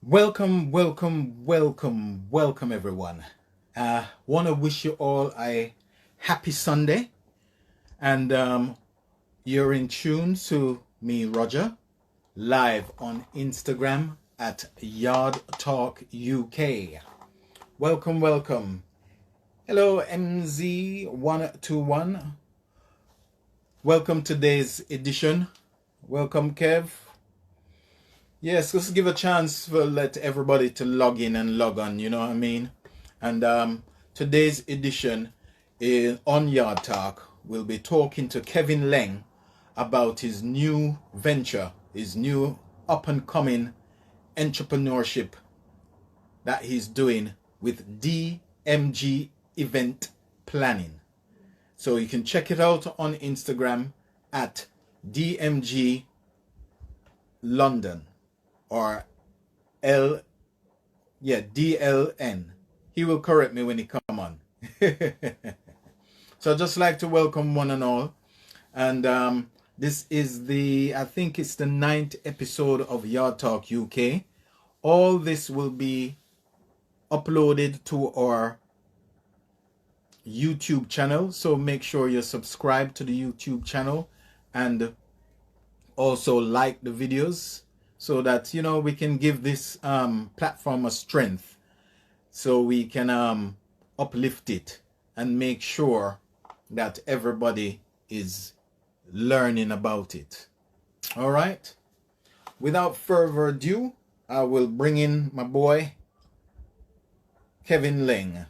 Welcome, welcome, welcome, welcome, everyone. Want to wish you all a happy Sunday, and you're in tune to me, Roger, live on Instagram at yardtalkuk. Welcome, welcome. Hello, MZ121. Welcome to today's edition. Welcome, Kev. Yes, let's give a chance for let everybody to log in and log on, you know what I mean? And today's edition is on Yard Talk. We'll be talking to Kevin Leng about his new venture, his new up and coming entrepreneurship that he's doing with DMG Event Planning. So you can check it out on Instagram at DMG London or DLN. He will correct me when he come on. So I'd just like to welcome one and all. And this is I think it's the 9th episode of Yard Talk UK. All this will be uploaded to our YouTube channel. So make sure you subscribe to the YouTube channel and also like the videos so that, you know, we can give this platform a strength so we can uplift it and make sure that everybody is learning about it. All right. Without further ado, I will bring in my boy, Kevin Leng.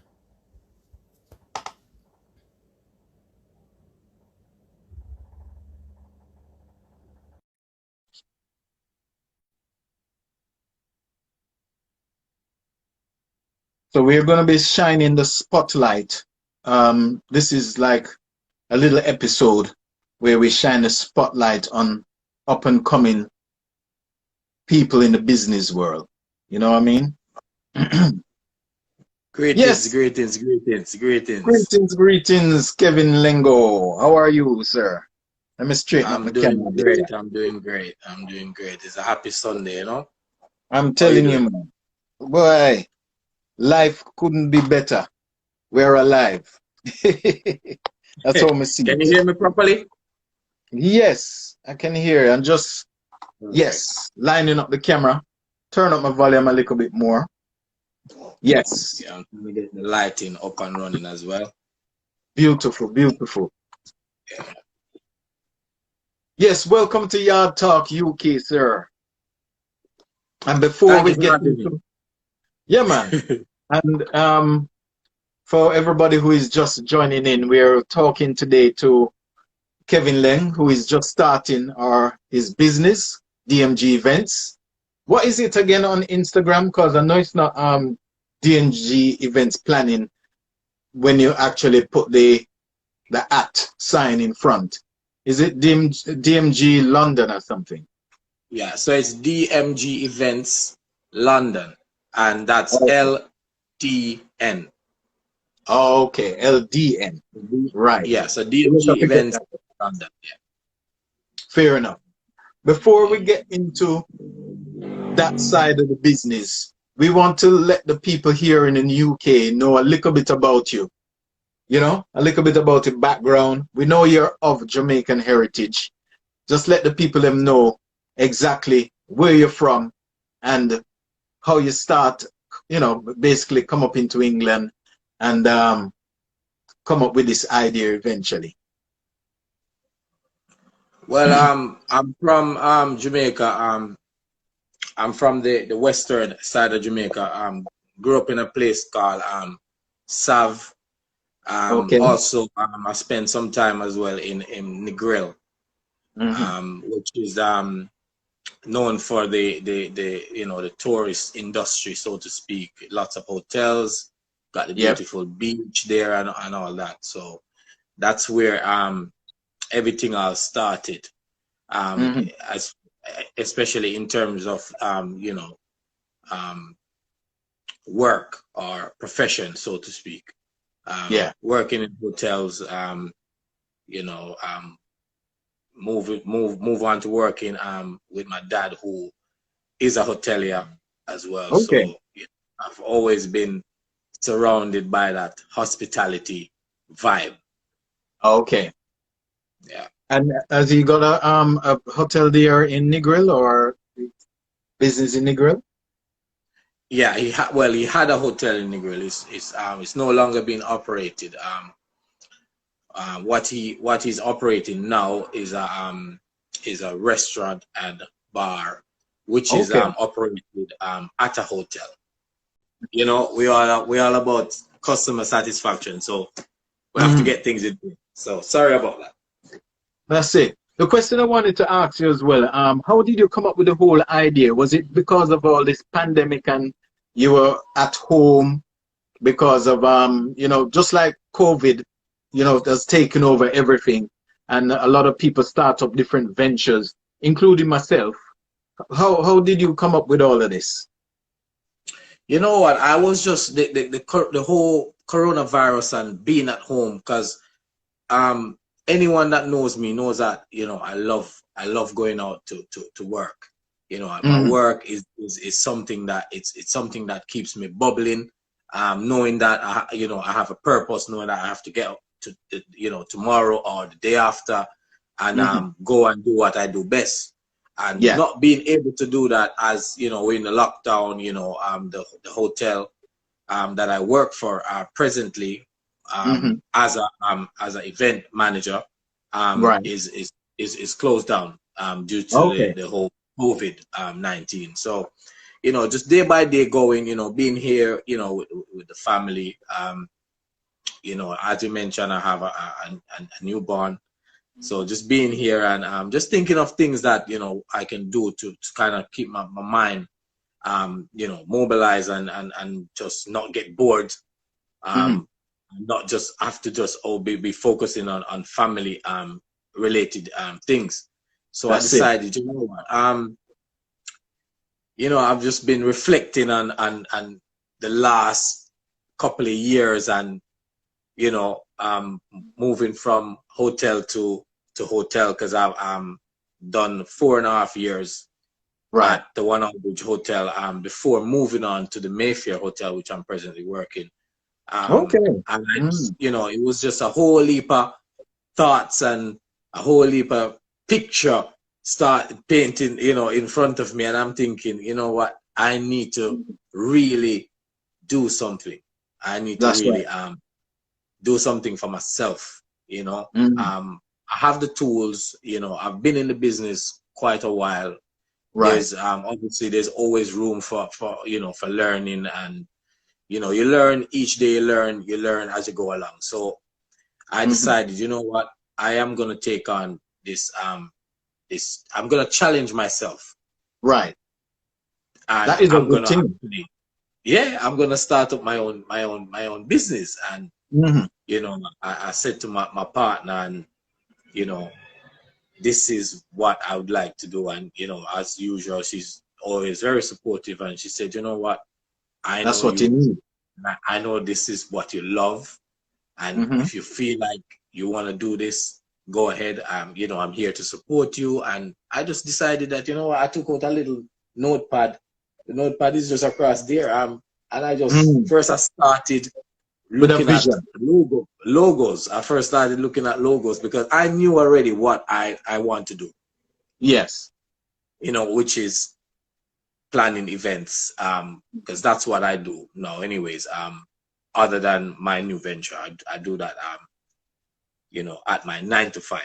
So we're going to be shining the spotlight. This is like a little episode where we shine a spotlight on up and coming people in the business world. You know what I mean? Greetings, Yes. greetings, greetings, greetings. Greetings, Kevin Lengo. How are you, sir? Let me straighten up I'm my camera doing there. great. I'm doing great. I'm doing great. It's a happy Sunday, you know? I'm How you telling you, doing? man. Boy, life couldn't be better. We're alive. That's how I see Can you it. hear me properly? Yes, I can hear you. I'm just, Perfect. yes, lining up the camera. Turn up my volume a little bit more. Yes. Yeah, I'm trying to get the lighting up and running as well. Beautiful, beautiful. Yeah. Yes, welcome to Yard Talk UK, sir. And before Thank we you for get having me. into, yeah, man. And for everybody who is just joining in, we're talking today to Kevin Leng, who is just starting his business, DMG Events. What is it again on Instagram? Because I know it's not DMG Events Planning when you actually put the at sign in front. Is it DMG London or something? Yeah, so it's DMG Events London, and that's Okay. LTN. Oh, okay, LDN. Right. Yeah, so Let's not DMG forget Events that. London. Yeah. Fair enough. Before we Mhm. get into that side of the business, we want to let the people here in the UK know a little bit about you. You know, a little bit about your background. We know you're of Jamaican heritage. Just let the people them know exactly where you're from and how you start, you know, basically come up into England and come up with this idea eventually. Well, I'm from Jamaica. I'm from the western side of Jamaica. Grew up in a place called Sav. Okay. Also, I spent some time as well in Negril, Hmm. which is known for the you know the tourist industry, so to speak. Lots of hotels, got the Yep. beautiful beach there and all that. So that's where everything all started. Um, Hmm. as especially in terms of um, work or profession, so to speak. Yeah. Working in hotels, you know, move on to working with my dad, who is a hotelier. as well. Okay. So I've always been surrounded by that hospitality vibe. Okay. Yeah. And has he got a hotel there in Negril or business in Negril? Yeah, he had a hotel in Negril. It's no longer being operated. What he's operating now is a restaurant and bar, which is Okay. operated at a hotel. You know, we all about customer satisfaction, so we have to Mhm. get things in place. So sorry about that. That's it. The question I wanted to ask you as well, how did you come up with the whole idea? Was it because of all this pandemic and you were at home because of just like COVID, that's taken over everything and a lot of people start up different ventures, including myself. How did you come up with all of this? You know what? I was just the whole coronavirus and being at home because um anyone that knows me knows that I love going out to work. You know, my Mm-hmm. work is something that it's something that keeps me bubbling. Knowing that I have a purpose, knowing that I have to get up to tomorrow or the day after, and Mm-hmm. go and do what I do best. And Yeah. not being able to do that, as we're in the lockdown. The hotel that I work for presently, Mm-hmm. as an event manager, Right. is closed down due to Okay. the whole COVID 19. So just day by day going, being here, with the family. As you mentioned, I have a newborn. So just being here and just thinking of things that I can do to kind of keep my mind mobilize and just not get bored, Mm-hmm. um, not just have to just be focusing on family related things. So I That's it. decided, what, I've just been reflecting on the last couple of years and moving from hotel to hotel because I've done 4.5 years Right. at the One Aldridge Hotel before moving on to the Mayfair Hotel, which I'm presently working. Okay. And I just, Mm. it was just a whole heap of thoughts and a whole heap of picture started painting, in front of me. And I'm thinking, you know what? I need to really do something. I need to That's really right. do something for myself. Mm. I have the tools. I've been in the business quite a while. Right. There's obviously there's always room for learning, and you learn each day. You learn as you go along. So I Mm-hmm. decided, you know what, I am gonna take on this. I'm gonna challenge myself, Right. and That is a I'm good gonna thing. actually, yeah, I'm gonna start up my own business. And Mm-hmm. I said to my partner, and you know, this is what I would like to do. And as usual, she's always very supportive, and she said, you know what, I That's know what you you. need. I know this is what you love, and Mm-hmm. if you feel like you want to do this, go ahead. I'm here to support you. And I just decided that I took out a little notepad. The notepad is just across there. And I just Mm. first I started With a looking at vision. logos. I first started looking at logos because I knew already what I want to do. Yes. Which is planning events, because that's what I do now anyways, other than my new venture. I do that at my 9 to 5,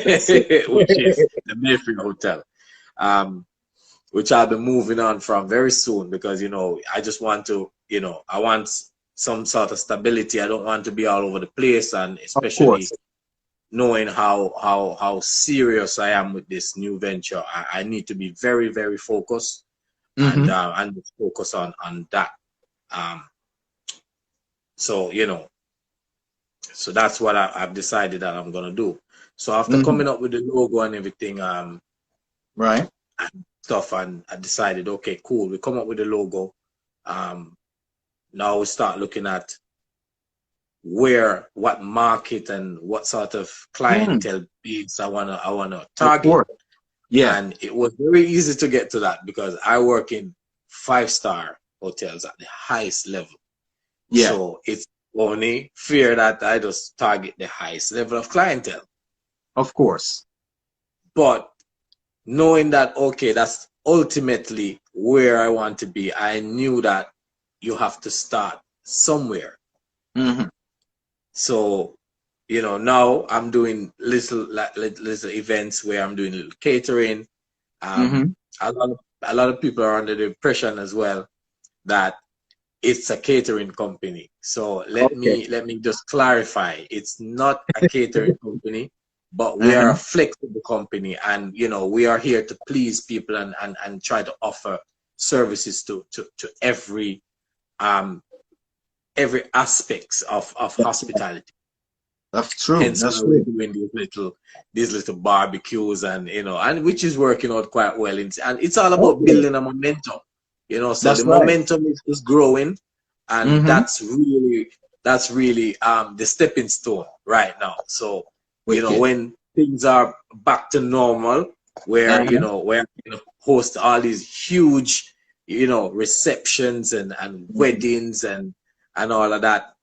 That's it. which is the Mayfield Hotel, um which I'll be moving on from very soon because I just want to, I want some sort of stability. I don't want to be all over the place, and Of especially course. knowing how serious I am with this new venture. I need to be very, very focused, and Mm-hmm. focus on that. Um, so so that's what I've decided that I'm gonna do. So after Mm-hmm. coming up with the logo and everything, Right. and stuff, and I decided, okay, cool. We come up with the logo. Um, Now we start looking at what market and what sort of Mm. clientele base I wanna Of target. course. Yeah. And it was very easy to get to that because I work in 5-star hotels at the highest level. Yeah. So it's only fair that I just target the highest level of clientele. Of course. But knowing that, okay, that's ultimately where I want to be, I knew that you have to start somewhere. Mm-hmm. So, you know, now I'm doing little events where I'm doing little catering. Mm-hmm. A lot of people are under the impression as well that it's a catering company. So Okay. let me just clarify. It's not a catering company, but we are a Uh-huh. flexible company, and you know, we are here to please people and try to offer services to um every aspects of That's right. hospitality. That's true. Hence why That's we're true. doing these little barbecues, and you know, and which is working out quite well. And it's all about Okay. building a momentum, you know. So the That's right. momentum is growing, and Mm-hmm. that's really the stepping stone right now. So you know, Wicked. when things are back to normal, where Uh-huh. where host all these huge, you know, receptions and Mm-hmm. weddings and all of that.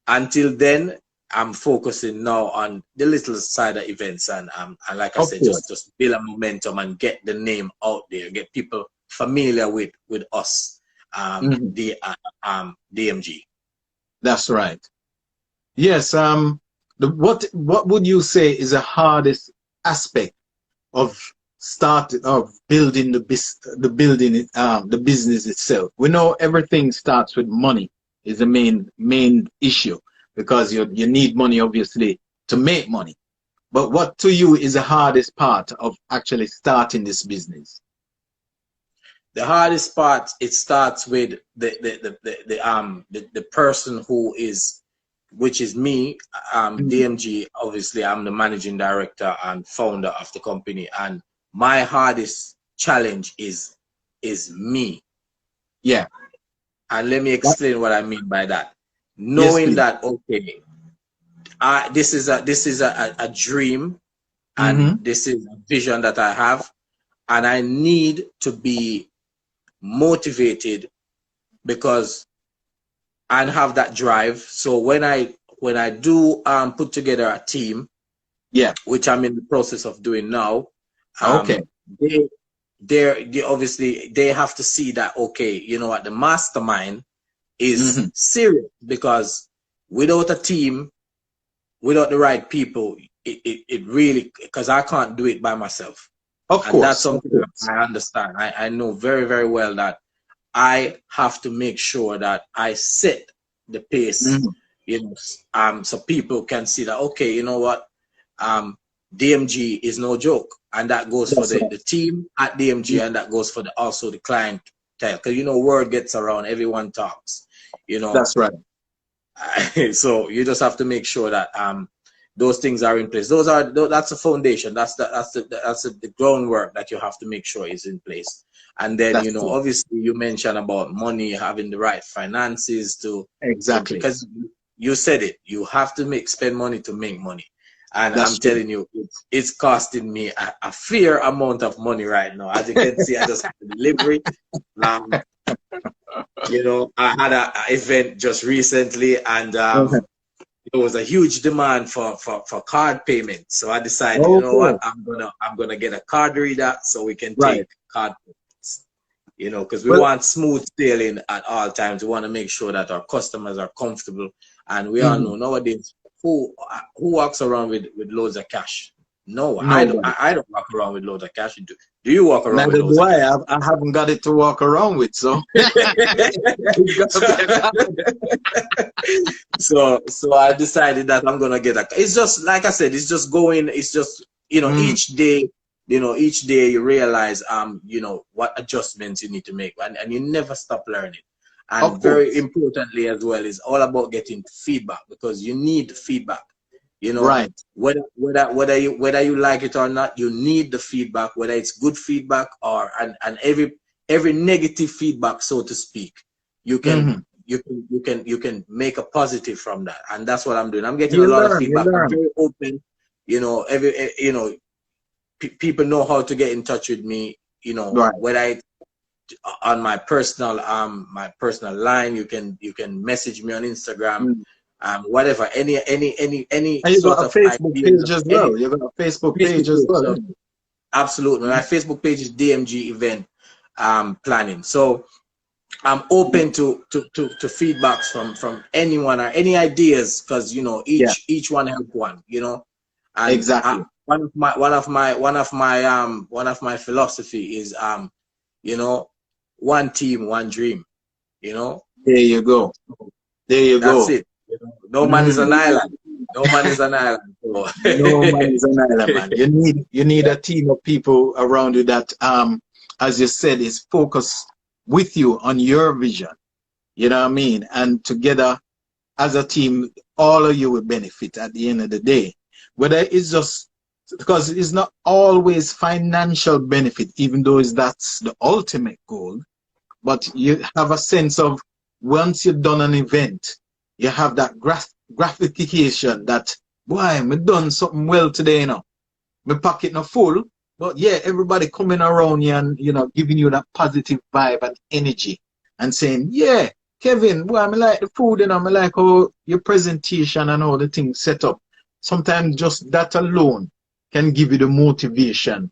Until then, I'm focusing now on the little side of events, and like I Of said, course. just build a momentum and get the name out there, get people familiar with us, Mm-hmm. DMG. That's right. Yes. What would you say is the hardest aspect of building the business itself? We know everything starts with money is the main issue, because you need money obviously to make money. But what to you is the hardest part of actually starting this business? The hardest part, it starts with the person who is, which is me, Mhm. DMG. Obviously, I'm the managing director and founder of the company, and my hardest challenge is me. Yeah. And let me explain what I mean by that. Yes, Knowing please. that, okay, this is a dream, and Mm-hmm. this is a vision that I have, and I need to be motivated because and have that drive. So when I do put together a team, Yeah. which I'm in the process of doing now, Okay. they they obviously they have to see that, okay, you know what, the mastermind is Mm-hmm. serious, because without a team, without the right people, it really, because I can't do it by myself. Of And that's course. Of something that course. I understand. I know very, very well that I have to make sure that I set the pace, Mm-hmm. you know, so people can see that, okay, you know what, um, DMG is no joke. And that goes for That's right. the team at DMG, and that goes for also the clientele. Because, you know, word gets around, everyone talks, you know. That's right. So you just have to make sure that those things are in place. That's the foundation. That's the groundwork that you have to make sure is in place. And then, you That's know, true. obviously you mentioned about money, having the right finances to Exactly. because you said it, you have to spend money to make money. And I'm That's true. telling you, it's costing me a fair amount of money right now. As you can see, I just had a delivery. Um, you know, I had a event just recently, and Uh-huh. there was a huge demand for card payments. So I decided, you know what, Okay. I'm gonna get a card reader so we can Right. take card payments. You know, because we Well, want smooth sailing at all times. We want to make sure that our customers are comfortable, and we all mhm. know nowadays who walks around with loads of cash. No, Nobody. I don't walk around with loads of cash. Do you walk around with Neither loads do of I. cash? I haven't got it to walk around with, so it's so, gonna be a challenge. so I decided that I'm gonna get a. It's just like I said. It's just going. It's just, you know, Mm, each day. You know, each day you realize you know, what adjustments you need to make, and you never stop learning. of And very course. importantly as well is all about getting feedback, because you need feedback. You know, Right. whether you like it or not, you need the feedback, whether it's good feedback or and every negative feedback, so to speak, you can Hmm. you can make a positive from that. And that's what I'm doing. I'm getting a You lot of learn. You feedback. I'm learn. very open. You know, you know, people know how to get in touch with me. You know, Right. whether on my personal line. You can message me on Instagram, Mm. whatever, any And you got sort a of Facebook page ideas, as any well. You got a Facebook page Facebook as page. well. So Isn't absolutely, my it? Facebook page is DMG Event Planning. So I'm open to feedbacks from anyone or any ideas, because you know Yeah, each one help one, you know. And exactly. one of my philosophy is you know, one team, one dream, you know. There you go. There you That's go. it. You know? No man is an Mm. island. No man is an island. So. No man is an island, man. You need a team of people around you that, as you said, is focused with you on your vision. You know what I mean? And together as a team, all of you will benefit at the end of the day. Whether it's just because it's not always financial benefit, even though that's the ultimate goal, but you have a sense of once you've done an event, you have that gratification that, boy, I done something well today, you know. My pocket not full, but yeah, everybody coming around you and, giving you that positive vibe and energy and saying, yeah, Kevin, boy, I like the food and I like how your presentation and all the things set up. Sometimes just that alone can give you the motivation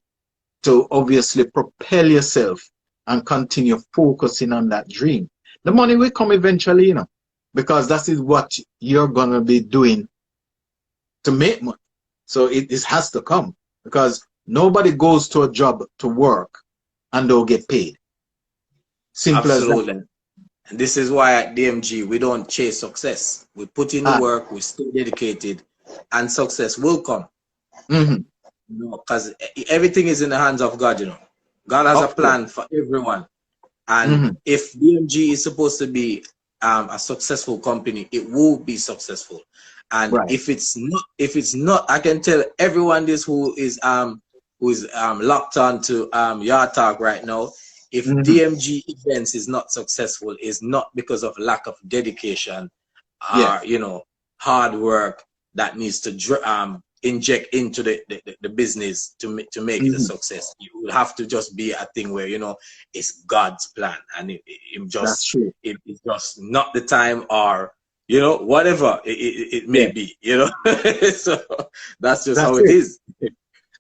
to obviously propel yourself and continue focusing on that dream. The money will come eventually, because that is what you're going to be doing to make money. So it has to come, because nobody goes to a job to work and don't get paid. Simple as that. Absolutely. And this is why at DMG we don't chase success. We put in the Ah, work, we stay dedicated, and success will come. mm-hmm. You know, because everything is in the hands of God. You know, God has a Of course. plan for everyone. And Mm-hmm. if DMG is supposed to be a successful company, it will be successful. And Right. if it's not, I can tell everyone this who is locked on to Yard Talk right now. If Mm-hmm. DMG events is not successful, is not because of lack of dedication Yeah. or hard work that needs to inject into the business to make it a Mm-hmm. success. It would have to just be a thing where it's God's plan, and That's true. it's just not the time, or whatever it may Yeah. be, so that's just how That's it it. is.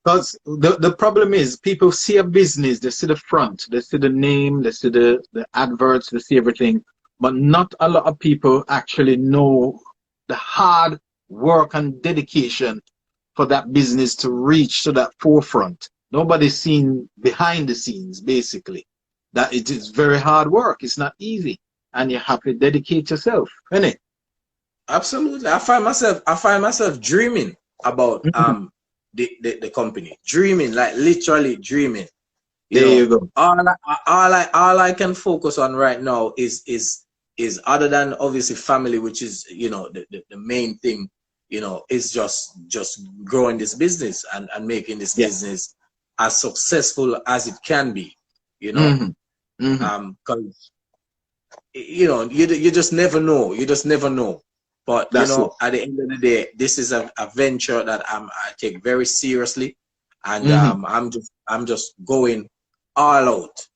Because the problem is people see a business, they see the front, they see the name, they see the adverts, they see everything, but not a lot of people actually know the hard work and dedication for that business to reach to that forefront. Nobody's seen behind the scenes, basically. That it is very hard work. It's not easy. And you have to dedicate yourself, innit? Absolutely. I find myself dreaming about Mhm. the company, dreaming, like literally dreaming. You There you know, go. all I can focus on right now is other than obviously family, which is the main thing. Is just growing this business and making this Yeah. business as successful as it can be. You know, Hmm. Hmm. because you just never know. You just never know. But That's it. at the end of the day, this is a venture that I take very seriously, and Hmm. I'm just going all out.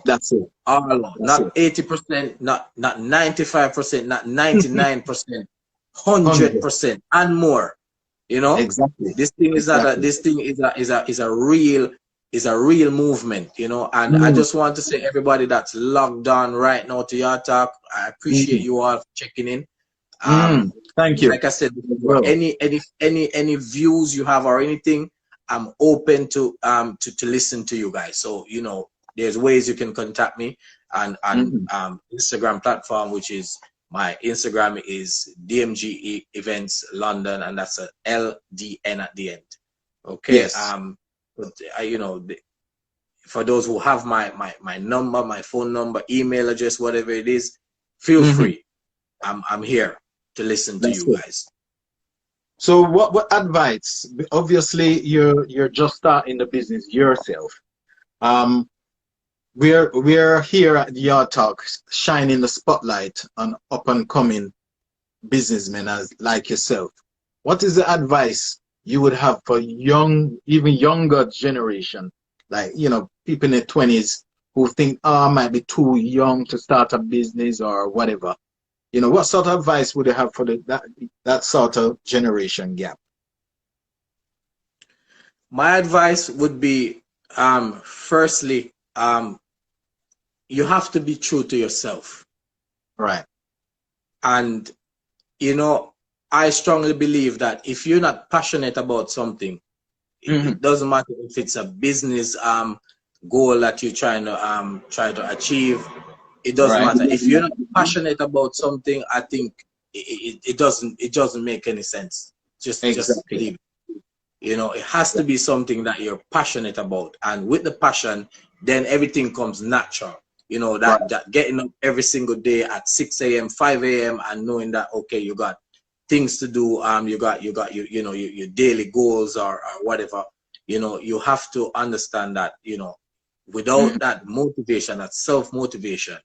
That's it. All out. That's Not it. 80%, not 95%, not 99%, 100. 100% and more. You know, Exactly. this thing is not a Exactly. this thing is a real movement, and I Mm. just want to say everybody that's logged on right now to your talk, I appreciate Mm. you all for checking in. Mm. Thank you. Like I said before, Well. any views you have or anything, I'm open to listen to you guys. So there's ways you can contact me on Mm. Instagram platform, which is my Instagram is DMG Events London, and that's a LDN at the end. Okay. Yes. But for those who have my number, my phone number, email address, whatever it is, feel Hmm. free. I'm here to listen to That's you good. guys. So what advice? Obviously, you're just starting the business yourself. Um, we're here at the Yard Talk, shining the spotlight on up and coming businessmen as like yourself. What is the advice you would have for young, even younger generation, like people in their 20s who think, oh, I might be too young to start a business or whatever? You know, what sort of advice would you have for that sort of generation gap? My advice would be, firstly, you have to be true to yourself. Right. And, you know, I strongly believe that if you're not passionate about something, it doesn't matter if it's a business goal that you're try to achieve. It doesn't Right. matter. If you're not passionate about something, I think it doesn't make any sense. Just Exactly. leave it. You know, it has to be something that you're passionate about. And with the passion, then everything comes natural. You know, Right. that getting up every single day at 6 a.m., 5 a.m. and knowing that, okay, you got things to do, you know, your daily goals or whatever. You know, you have to understand that, you know, without that motivation, that self-motivation,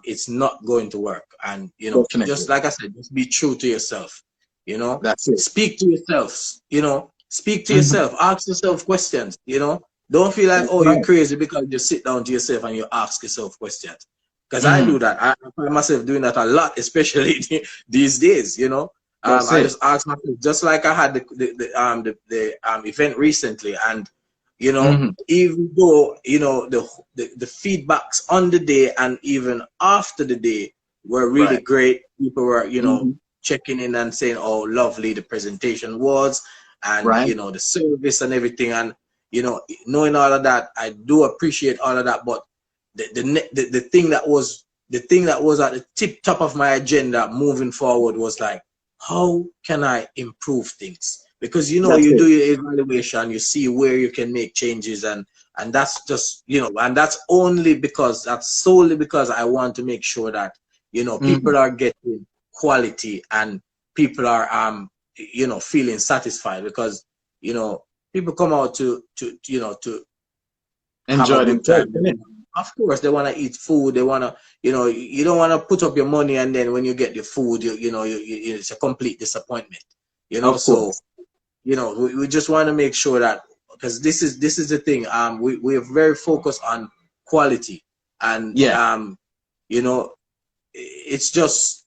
it's not going to work. And, you know, Definitely. just like I said, just be true to yourself. You know, That's it. speak to yourself. You know, speak to yourself. Ask yourself questions. You know, don't feel like, That's oh, you're right. crazy because you sit down to yourself and you ask yourself questions. Because I do that. I find myself doing that a lot, especially these days. You know, That's I it. just ask myself, just like I had the event recently, and you know, even though you know the feedbacks on the day and even after the day were really Right. great. People were, you know, checking in and saying, "Oh, lovely the presentation was," and Right. you know the service and everything, and you know, knowing all of that, I do appreciate all of that. But the thing that was at the tip top of my agenda moving forward was like, how can I improve things? Because you know, That's you it. do your evaluation, you see where you can make changes, and that's just, you know, and that's solely because I want to make sure that, you know, people are getting quality and people are you know, feeling satisfied, because you know, people come out to you know, to have a Enjoy good themselves, time. innit? Of course, they want to eat food. They want to, you know, you don't want to put up your money and then when you get the food, it's a complete disappointment. You know, Of so course. you know, we just want to make sure that, because this is the thing. We're very focused on quality, and Yeah. you know, it's just,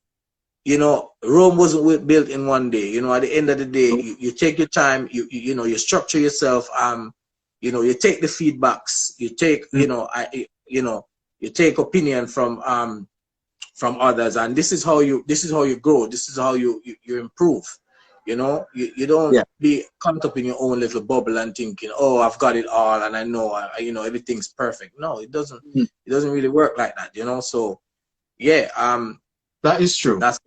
you know, Rome wasn't built in one day. You know, at the end of the day, you take your time, you know, you structure yourself, you know, you take the feedbacks, you take, you know, you know, you take opinion from others, and this is how you grow, this is how you improve. You know, you don't Yeah. be caught up in your own little bubble and thinking, oh, I've got it all and I know, you know, everything's perfect. No, it doesn't really work like that, you know. So yeah, That is true. that's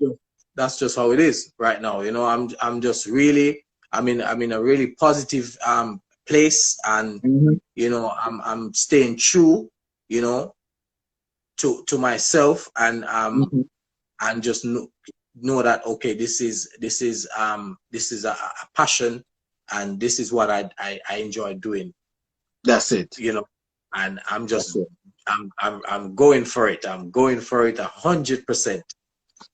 that's just how it is right now. You know, I'm just really, I'm in a really positive place, and you know, I'm staying true, you know, to myself, and just know that, okay, this is a passion, and this is what I enjoy doing, That's it. you know, and That's it. I'm going for it. I'm going for it 100%,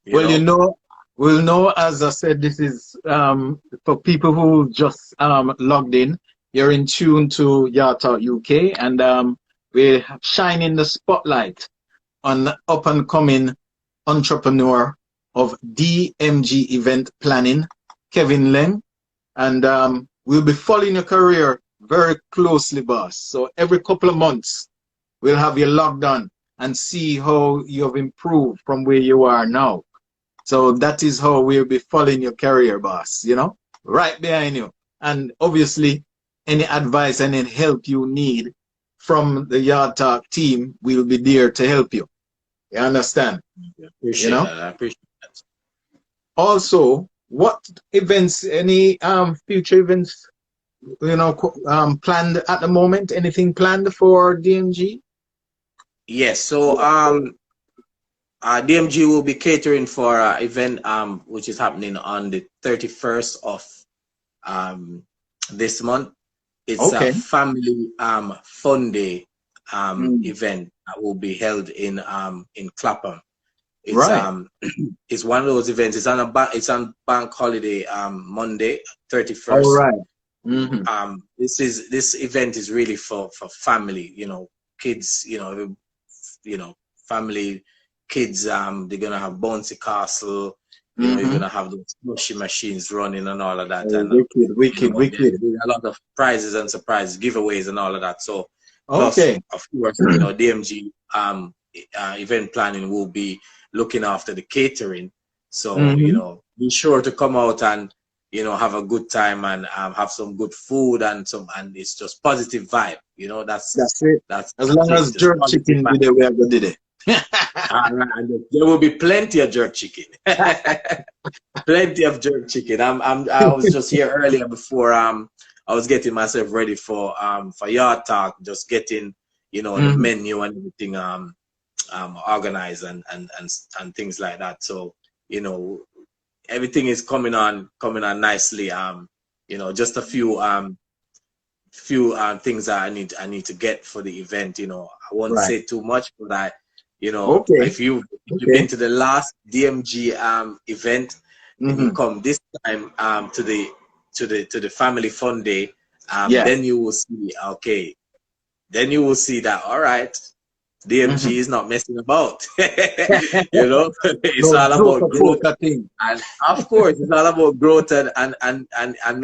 you Well, know. we'll know, as I said, this is for people who just logged in. You're in tune to Yard Talk UK, and we're shining the spotlight on the up and coming entrepreneur of DMG Event Planning, Kevin Leng. And we'll be following your career very closely, boss. So every couple of months, we'll have you logged on and see how you've improved from where you are now. So that is how we'll be following your career, boss, you know, right behind you. And obviously, any advice and any help you need from the Yard Talk team, we'll be there to help you. You understand? I You appreciate know? that. I appreciate that. Also, what events, any future events, you know, planned at the moment? Anything planned for DMG? Yes, so DMG will be catering for an event which is happening on the 31st of um this month. It's a Okay. family fun day Mm. event that will be held in Clapham. It's Right. it's one of those events. It's on bank holiday Monday All 31st. right. Mm-hmm. This event is really for family, you know, kids, family, kids, they're gonna have bouncy castle. You're gonna have those slushy machines running and all of that, Oh, and wicked. there's a lot of prizes and surprises, giveaways and all of that. So, plus, Okay. of course, DMG event planning will be looking after the catering. So, be sure to come out and have a good time and have some good food and it's just positive vibe. That's it. That's As long it. as Just jerk positive chicken vibe. did it, we are good did it. And there will be plenty of jerk chicken. Plenty of jerk chicken. I was just here earlier before I was getting myself ready for yard talk, just getting the menu and everything organized and things like that. So everything is coming on nicely. Just a few things that I need to get for the event. I won't Right. say too much, but Okay. if you've been to the last DMG event and you come this time to the family fun day, Yeah. then you will see that all right, DMG is not messing about. It's No all about growth. thing. And of course, it's all about growth and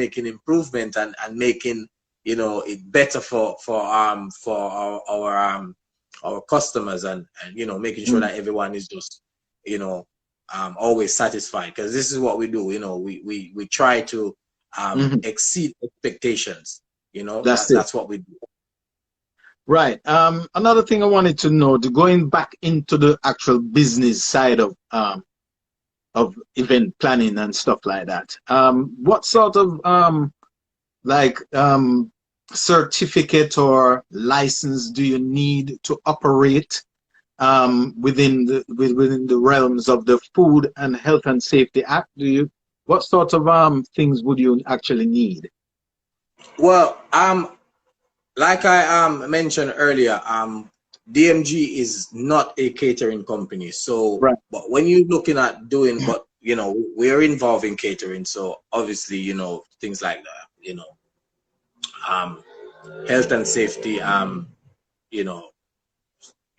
making improvement and making it better for our customers and making sure that everyone is just always satisfied, because this is what we do. We try to exceed expectations. That's what we do. Right. Another thing I wanted to know, going back into the actual business side of event planning and stuff like that. What sort of certificate or license do you need to operate within the realms of the Food and Health and Safety Act? What sort of things would you actually need? Well, like I mentioned earlier, DMG is not a catering company. So, right. But when you're looking at doing, but we're involved in catering. So obviously, things like that, health and safety,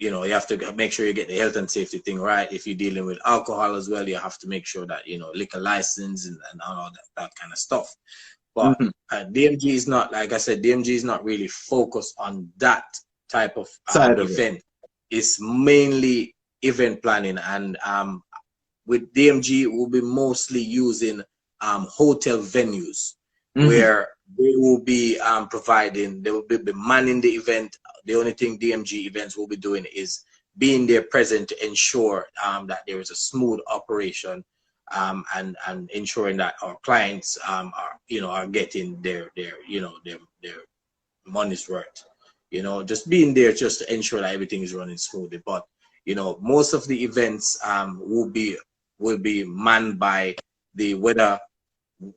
you have to make sure you get the health and safety thing right. If you're dealing with alcohol as well, you have to make sure that, liquor license and all that kind of stuff. But DMG is not, like I said, DMG is not really focused on that type of event. It's mainly event planning, and with DMG, we'll be mostly using hotel venues where they will be they will be manning the event. The only thing DMG events will be doing is being there present to ensure that there is a smooth operation. And ensuring that our clients are getting their money's worth. Just being there just to ensure that everything is running smoothly. But most of the events will be manned by the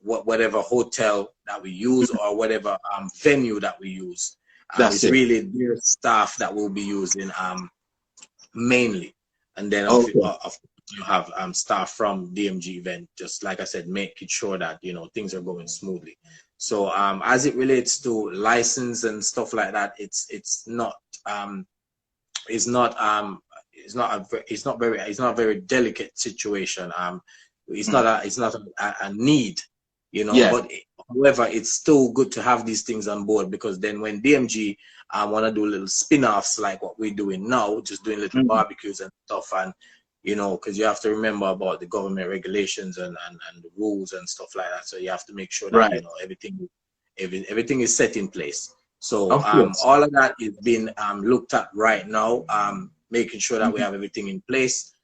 whatever hotel that we use or whatever venue that we use. It's really their staff that will be using mainly, and then you have staff from DMG event, just like I said, making sure that things are going smoothly. So as it relates to license and stuff like that, it's not a very delicate situation. It's not a need, but however, it's still good to have these things on board, because then when DMG want to do little spin-offs like what we're doing now, just doing little barbecues and stuff, and because you have to remember about the government regulations and the rules and stuff like that. So you have to make sure that everything is set in place. So all of that is being looked at right now, making sure that we have everything in place.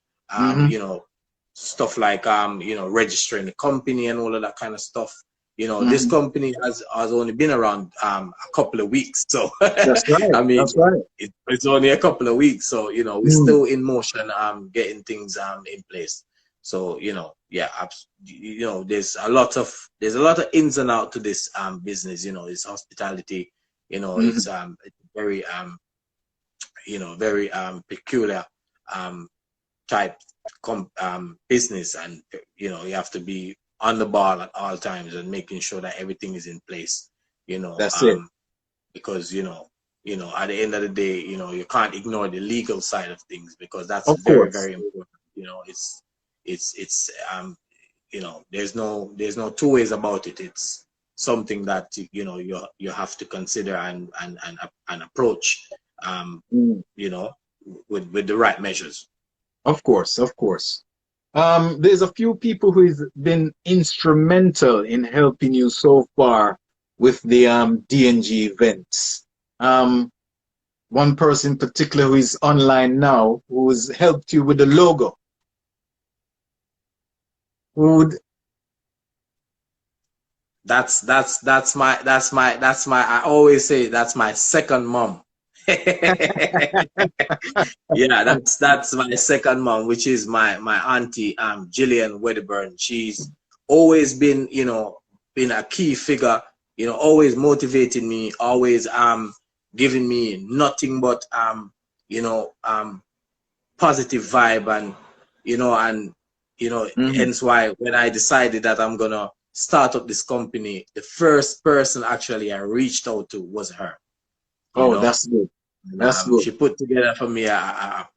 Stuff like registering the company and all of that kind of stuff. This company has only been around a couple of weeks, so that's right. I mean, that's right. It's only a couple of weeks, so we're still in motion, getting things in place. So there's a lot of ins and outs to this business. It's hospitality. It's very very peculiar type business, and you have to be on the ball at all times and making sure that everything is in place. That's it. Because you know, at the end of the day, you know, you can't ignore the legal side of things, because that's Of very, course. very important. You know, it's you know, there's no two ways about it. It's something that, you know, you have to consider and approach, Mm. you know, with the right measures. Of course, of course. There's a few people who's been instrumental in helping you so far with the DNG events. One person in particular who is online now who's helped you with the logo. Who would That's my I always say that's my second mom. Yeah, that's my second mom, which is my auntie Gillian Wedderburn. She's always been, you know, been a key figure, you know, always motivating me, always giving me nothing but you know, positive vibe, and you know, Mhm. hence why when I decided that I'm gonna start up this company, the first person actually I reached out to was her, you Oh, know. that's good. And, That's good. she put together for me a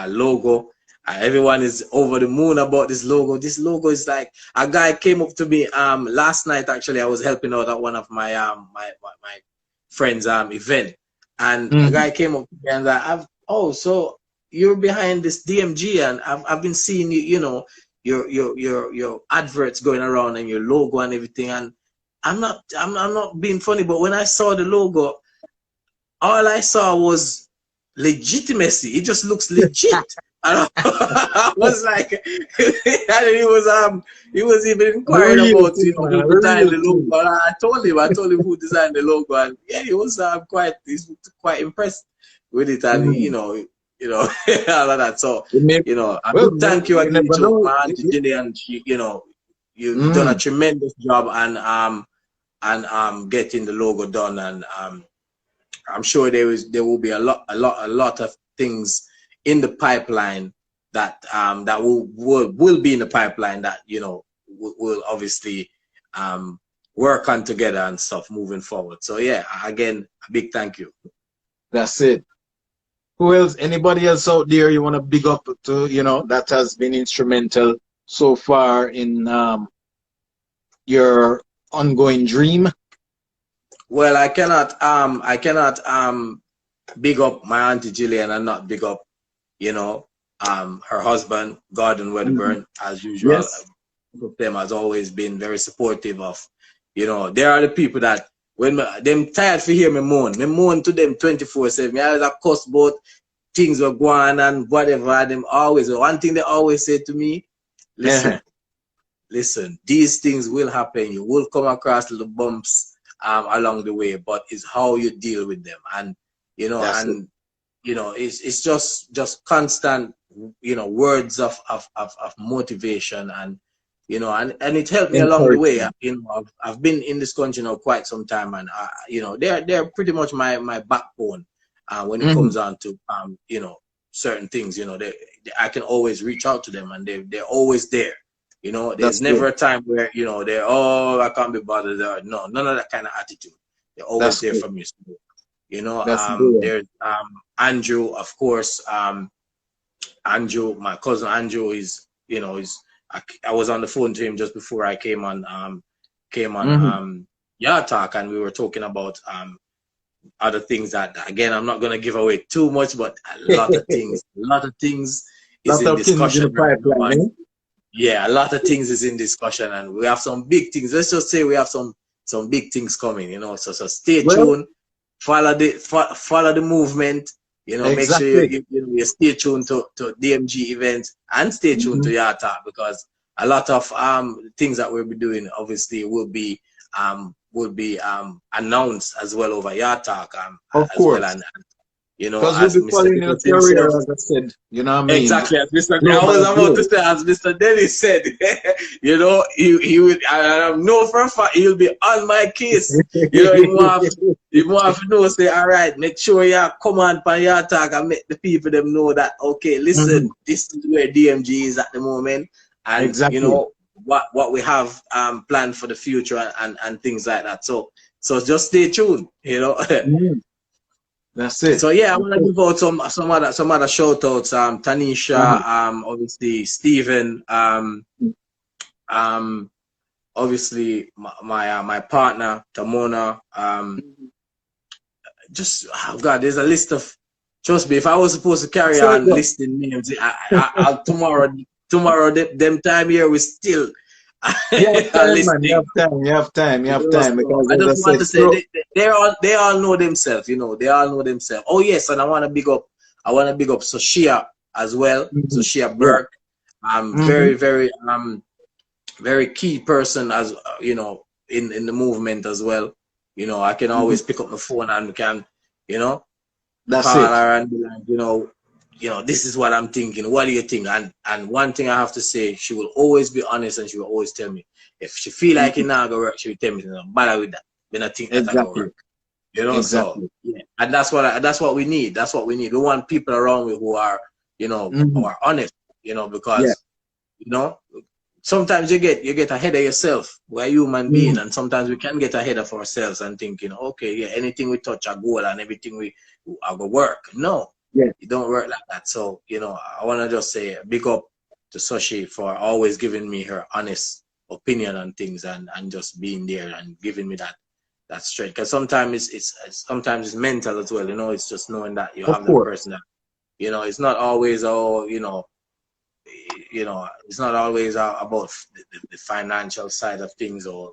logo. Everyone is over the moon about this logo. This logo is like, a guy came up to me last night. Actually, I was helping out at one of my my friends event, and a Mhm. guy came up to me and oh, so you're behind this DMG, and I've been seeing you, you know, your adverts going around and your logo and everything. And I'm not being funny, but when I saw the logo, all I saw was legitimacy. It just looks legit. And I was like, and he was even The inquiring real about, thing, you know, man. who The designed real the logo. thing. And I told him who designed the logo, and yeah, he was quite impressed with it, and Mhm. you know, all of that. So, It may, you know, a well, big man, thank you you again never to know. my auntie Gillian. She, you know, you done a Mm. tremendous job, and getting the logo done, and I'm sure there will be a lot of things in the pipeline that that will be in the pipeline that, you know, will obviously um, work on together and stuff moving forward. So yeah, again, a big thank you. That's it. Who else? Anybody else out there you want to big up to, that has been instrumental so far in your ongoing dream? Well, I cannot big up my auntie Gillian and not big up, you know, her husband Gordon Mhm. Wedderburn, as usual. Yes. Both of them has always been very supportive of, you know, there are the people that when them tired for hear me moan to them 24/7. I was a cuss about things were going and whatever. Them always, one thing they always say to me, Uh-huh. listen, listen, these things will happen. You will come across little bumps along the way, but it's how you deal with them. And That's it. you know, it's just constant, you know, words of motivation, and you know, and it helped me along the way. Encouragement. You know, I've been in this country now quite some time, and you know, they're pretty much my backbone when it Hmm. comes on to you know, certain things. You know, I can always reach out to them, and they're always there. You know, there's That's never good. a time where, you know, they're, oh, I can't be bothered. No, none of that kind of attitude. They're always That's there good. for me. You know, That's good. there's Andrew, of course. Andrew, my cousin Andrew is, you know, I was on the phone to him just before I came on Hmm. Yard Talk, and we were talking about other things that, again, I'm not gonna give away too much, but a lot of things is Lot in of things in discussion the right now, pipeline, and eh? yeah, a lot of things is in discussion, and we have some big things. Let's just say we have some big things coming, you know. So stay Well, tuned, follow the movement. You know, make sure exactly. you stay tuned to DMG events, and stay tuned to Hmm. Yata, because a lot of things that we'll be doing obviously will be announced as well over Yata Of as well, course. and you know, Because we'll as be Mr. following your Dennis himself. career, as I said. You know what I mean? Exactly, as Mr. I was Global about to growth. say, as Mr. Dennis said, you know, he would, I know for a fact he'll be on my case. You know, he more have to know, say, all right, make sure you come on for your talk and make the people them know that, okay, Mhm. listen, this is where DMG is at the moment, and you Exactly. know what we have planned for the future, and things like that. So just stay tuned, you know. Mhm. That's it. So yeah, I That's want to it. give out some other shout outs. Tanisha, Uh-huh. obviously Stephen, um, obviously my partner Tamona. Just oh God, there's a list of. Trust me, if I was supposed to carry So, on listing names, I'll tomorrow them time here we still you have are time, man. You listing. have time. You have time. You You have know, time. so Because I as I just want said, to say they all know themselves, you know, they all know themselves. Oh yes, and I want to big up Soshia as well, mhm. Soshia Yeah. Burke. Hmm. Very key person as you know in the movement as well. You know, I can Hmm. always pick up the phone and can, you know, That's call it. her and be like, this is what I'm thinking. What do you think? And one thing I have to say, she will always be honest and she will always tell me. If she feel like it Mhm. not gonna work, she will tell me, no bother with that. When I think that I gonna Exactly. work. You know, so Exactly. yeah. And that's what we need. That's what we need. We want people around with who are, who Hmm. are honest, Yeah. because you know, sometimes you get ahead of yourself. We're human being, Mhm. and sometimes we can get ahead of ourselves and thinking, okay, yeah, anything we touch a goal and everything we are gonna work. No, Yeah. it don't work like that. So, I wanna just say big up to Soshi for always giving me her honest opinion on things and just being there and giving me that strength. Because sometimes sometimes it's mental as well, it's just knowing that you Of have that course. person that, it's not always it's not always about the financial side of things, or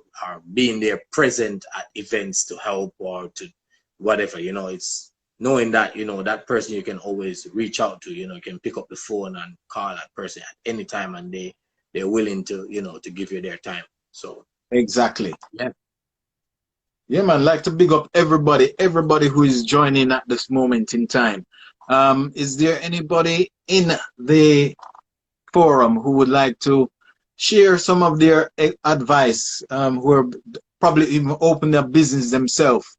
being there present at events to help or to whatever. It's knowing that that person you can always reach out to. You can pick up the phone and call that person at any time, and they're willing to to give you their time. So Exactly. yeah. Yeah, man. Like to big up everybody who is joining at this moment in time. Is there anybody in the forum who would like to share some of their advice, who are probably even open their business themselves?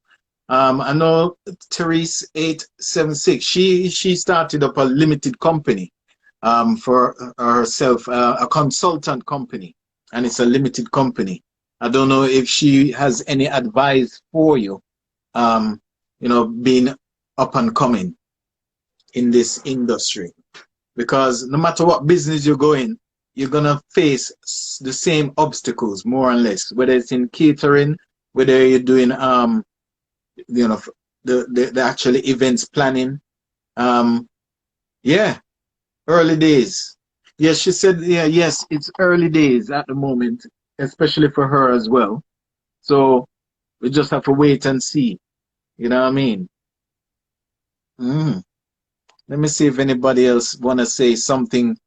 I know Therese 876. She started up a limited company for herself, a consultant company, and it's a limited company. I don't know if she has any advice for you, um, being up and coming in this industry, because no matter what business you're going, you're gonna face the same obstacles more or less, whether it's in catering, whether you're doing you know the actual events planning. um yeah, early days. Yes, she said, yeah, yes, it's early days at the moment, especially for her as well. So we just have to wait and see, you know what I mean. mm. Let me see if anybody else want to say something,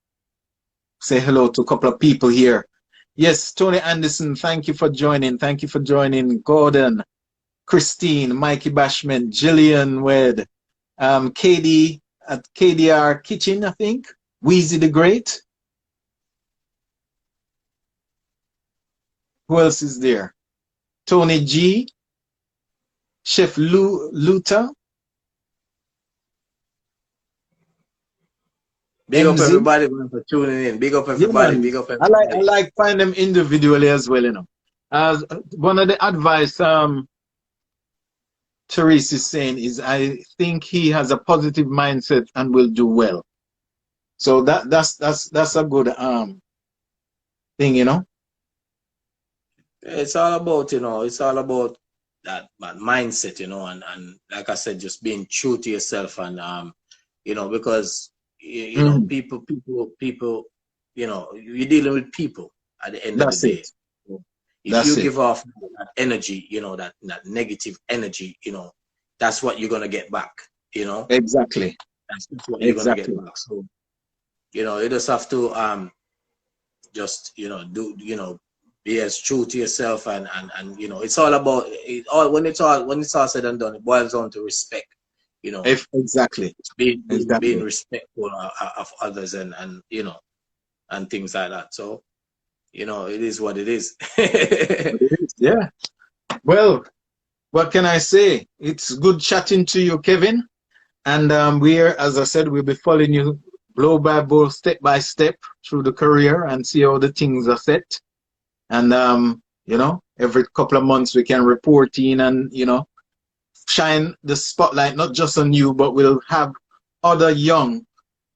say hello to a couple of people here. Yes, Tony Anderson, thank you for joining. Thank you for joining. Gordon, Christine, Mikey Bashman, Jillian Wed, KD at KDR Kitchen, I think. Wheezy the Great. Who else is there? Tony G, Chef Luta, Big up MZ. everybody, man, for tuning in. Big up Yeah, everybody. man. Big up I everybody. like find them individually as well, As one of the advice Therese is saying is, I think he has a positive mindset and will do well. So that's a good thing. It's all about, it's all about that mindset, and like I said, just being true to yourself, and because Mhm. people, you're dealing with people at the end of the That's day. it. So if That's you it. give off that energy, that negative energy, that's what you're gonna get back. Exactly. That's what you're gonna get Exactly. back. So you just have to just be as true to yourself, and it's all about it all. When it's all said and done, it boils down to respect. Exactly. Being Exactly. respectful of others, and things like that. So it is what it is. But it is, yeah. Well, what can I say? It's good chatting to you, Kevin. And as I said, we'll be following you blow by blow, step by step through the career and see how the things are set. And every couple of months we can report in and shine the spotlight not just on you, but we'll have other young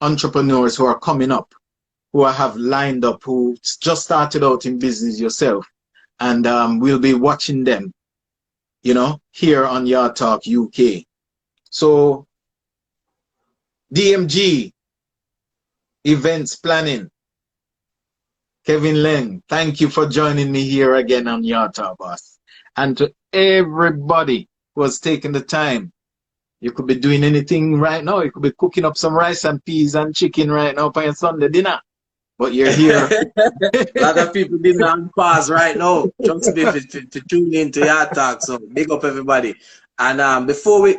entrepreneurs who are coming up, who I have lined up, who just started out in business yourself, and we'll be watching them, you know, here on Yard Talk UK. So DMG events planning, Kevin Leng, thank you for joining me here again on Yard Talk, boss. And to everybody who has taken the time, you could be doing anything right now. You could be cooking up some rice and peas and chicken right now for your Sunday dinner. But you're here. A lot of people didn't on pause right now. Trust me to tune into your talk. So big up everybody. And before we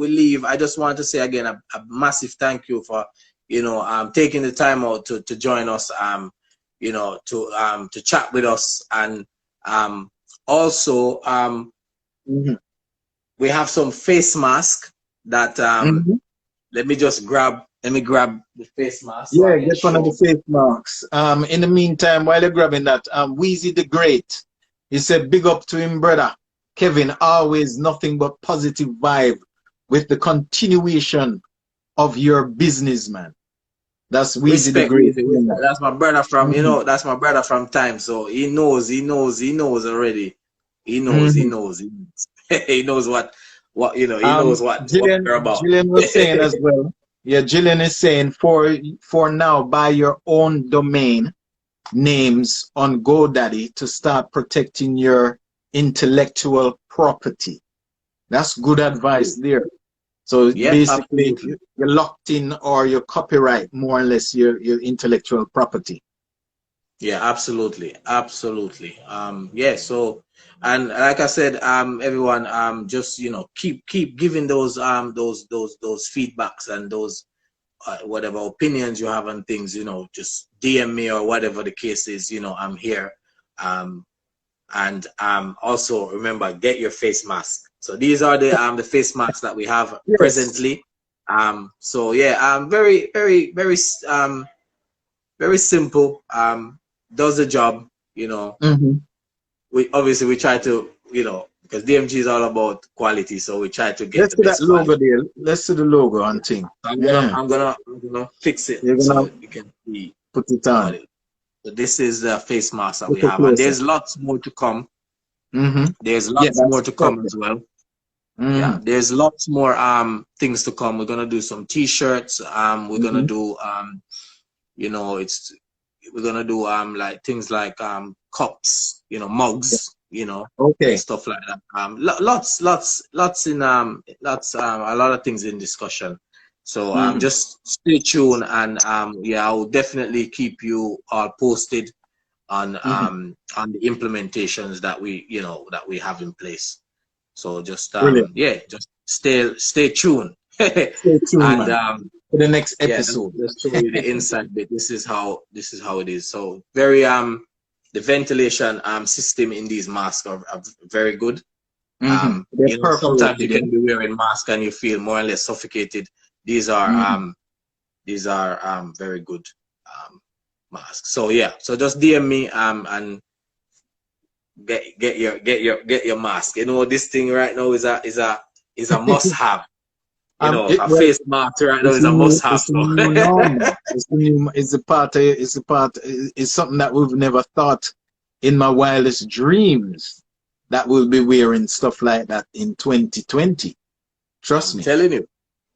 leave, I just want to say again a massive thank you for taking the time out to join us. To chat with us, and also we have some face mask that let me grab the face mask. So yeah, get one of the face masks. In the meantime, while you're grabbing that, Weezy the Great, he said, big up to him, brother. Kevin, always nothing but positive vibe with the continuation of your business, man. That's Weezy the Great. That's my brother from, that's my brother from time. So he knows already. He knows. He knows what he knows what we're about. Jillian was saying as well. Yeah, Jillian is saying for now, buy your own domain names on GoDaddy to start protecting your intellectual property. That's good advice there. So basically, absolutely, you're locked in, or your copyright more or less your intellectual property. Yeah, absolutely. Yeah, so, and like I said, everyone, just keep giving those feedbacks and those whatever opinions you have on things, just DM me or whatever the case is. I'm here. And also remember, get your face mask. So these are the face masks that we have presently. So yeah, very very simple. Does the job. We obviously try to because DMG is all about quality, so we try to get the best that logo there. Let's see the logo on thing. I'm gonna fix it so you can see. Put it on. So this is the face mask that we have, and there's lots more to come. There's lots more to come as well. Yeah, there's lots more things to come. We're gonna do some t-shirts. We're gonna do we're gonna do like things like cups, mugs, and stuff like that. Lots in a lot of things in discussion. So just stay tuned, and yeah, I will definitely keep you all posted on the implementations that we have in place. So just just stay tuned. Stay tuned, and for the next episode. Let's show you the inside bit. This is how it is. So very the ventilation system in these masks are very good. Sometimes you can be wearing mask and you feel more or less suffocated. These are very good masks. So yeah, so just DM me and get your mask. This thing right now is a must have. A face mask right now is a must have. It's something that we've never thought in my wildest dreams that we'll be wearing stuff like that in 2020. Trust me. I'm telling you.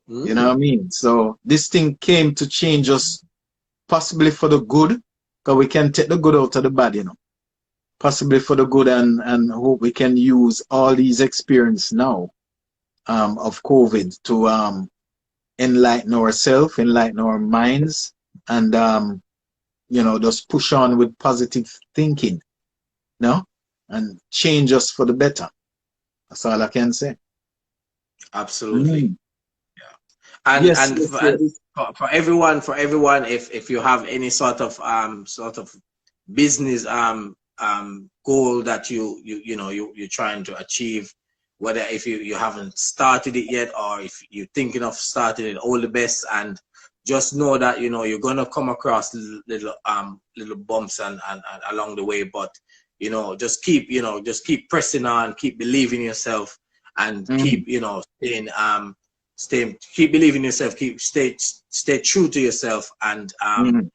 You know what I mean? So this thing came to change us, possibly for the good, because we can take the good out of the bad, possibly for the good, and hope we can use all these experience now of COVID to enlighten ourselves, enlighten our minds, and just push on with positive thinking, and change us for the better. That's all I can say. Absolutely. And for everyone, if you have any sort of business goal that you're trying to achieve, whether if you haven't started it yet or if you're thinking of starting it, all the best. And just know that you're gonna come across little bumps and along the way, but just keep pressing on, keep believing in yourself, and Mm-hmm. keep, keep believing in yourself, stay true to yourself, and Mm-hmm.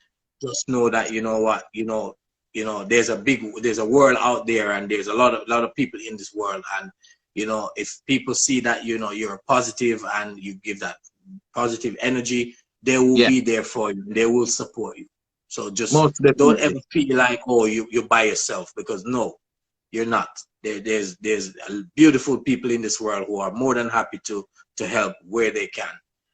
just know that, you know what, there's a world out there, and there's a lot of people in this world, and if people see that, you're positive and you give that positive energy, they will Yeah, be there for you. They will support you. So just most don't ever definitely. feel like, oh, you're by yourself, because no, you're not. There's beautiful people in this world who are more than happy to help where they can.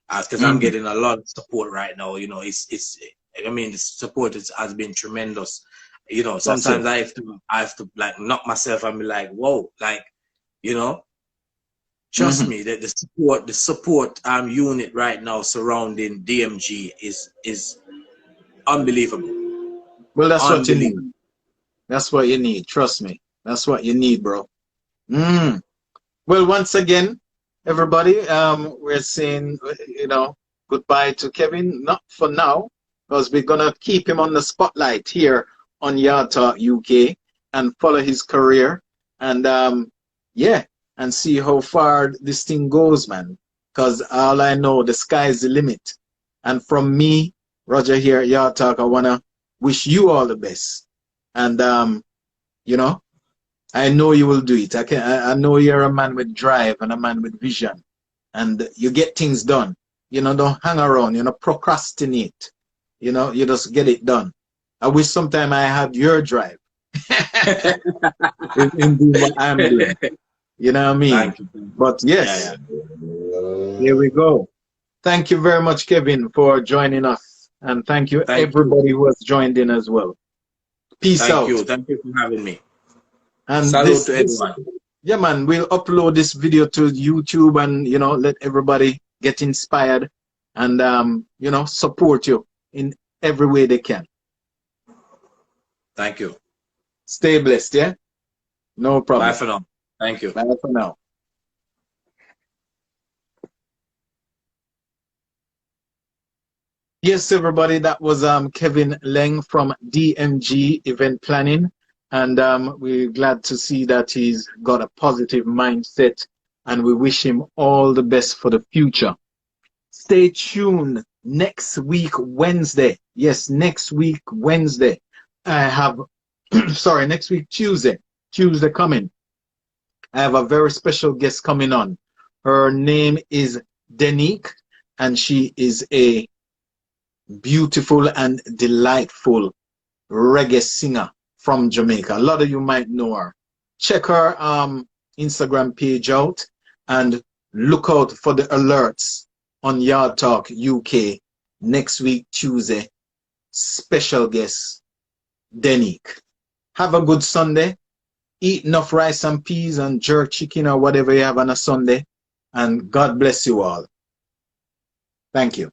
Because I'm Mm-hmm. getting a lot of support right now. It's I mean, the support has been tremendous. Thank you. Sometimes I have to like knock myself and be like, whoa, like, you know, trust Mm-hmm. me, that the support unit right now surrounding DMG is unbelievable. Well, that's what you need. Unbelievable. That's what you need. Trust me. That's what you need, bro. Mm. Well, once again, everybody, we're saying, goodbye to Kevin. Not for now, because we're gonna keep him on the spotlight here on Yard Talk UK and follow his career and yeah, and see how far this thing goes, man. Because all I know, the sky is the limit. And from me, Roger here at Yard Talk, I wanna wish you all the best. And you know. I know you will do it. I know you're a man with drive and a man with vision, and you get things done. Don't hang around. Procrastinate. You just get it done. I wish sometime I had your drive in doing what I'm doing. You know what I mean? Thank you. But Yeah, yes, here yeah. we go. Thank you very much, Kevin, for joining us, and thank you Thank you. everybody who has joined in as well. Peace Thank out. you. Thank you for having me. And Salute this to this everyone. yeah, man, we'll upload this video to YouTube and let everybody get inspired and support you in every way they can. Thank you. Stay blessed, yeah? No Bye problem. for now. Thank you. Bye for now. Yes, everybody, that was Kevin Leng from DMG Event Planning. And we're glad to see that he's got a positive mindset and we wish him all the best for the future. Stay tuned next week, Wednesday. Yes, next week, Wednesday. I have, sorry, next week, Tuesday. Tuesday coming. I have a very special guest coming on. Her name is Denique, and she is a beautiful and delightful reggae singer from Jamaica. A lot of you might know her. Check her Instagram page out and look out for the alerts on Yard Talk UK next week, Tuesday. Special guest, Denique. Have a good Sunday. Eat enough rice and peas and jerk chicken or whatever you have on a Sunday. And God bless you all. Thank you.